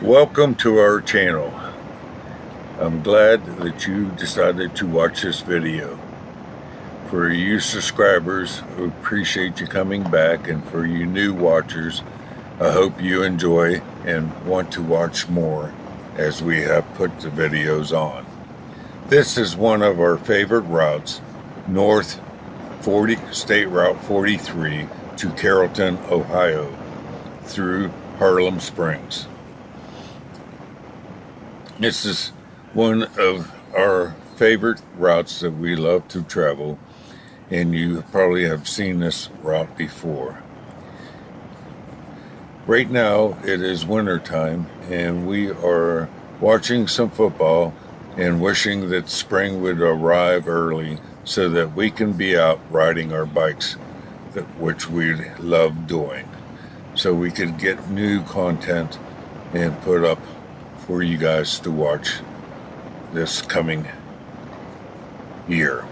Welcome to our channel. I'm glad that you decided to watch this video. For you subscribers, we appreciate you coming back, and for you new watchers, I hope you enjoy and want to watch more as we have put the videos on. This is one of our favorite routes, State Route 43 to Carrollton, Ohio, through Harlem Springs. This is one of our favorite routes that we love to travel, and you probably have seen this route before. Right now it is winter time, and we are watching some football and wishing that spring would arrive early so that we can be out riding our bikes, which we love doing, so we could get new content and put up for you guys to watch this coming year.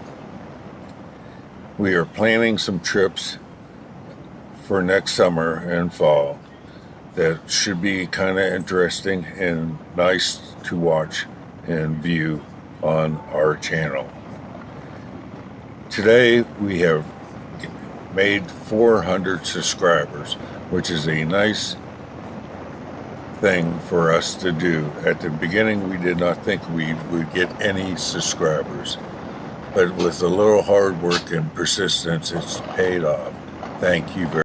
We are planning some trips for next summer and fall that should be kind of interesting and nice to watch and view on our channel. Today we have made 400 subscribers, which is a nice thing for us to do. At the beginning we did not think we would get any subscribers, but with a little hard work and persistence, it's paid off. Thank you very much.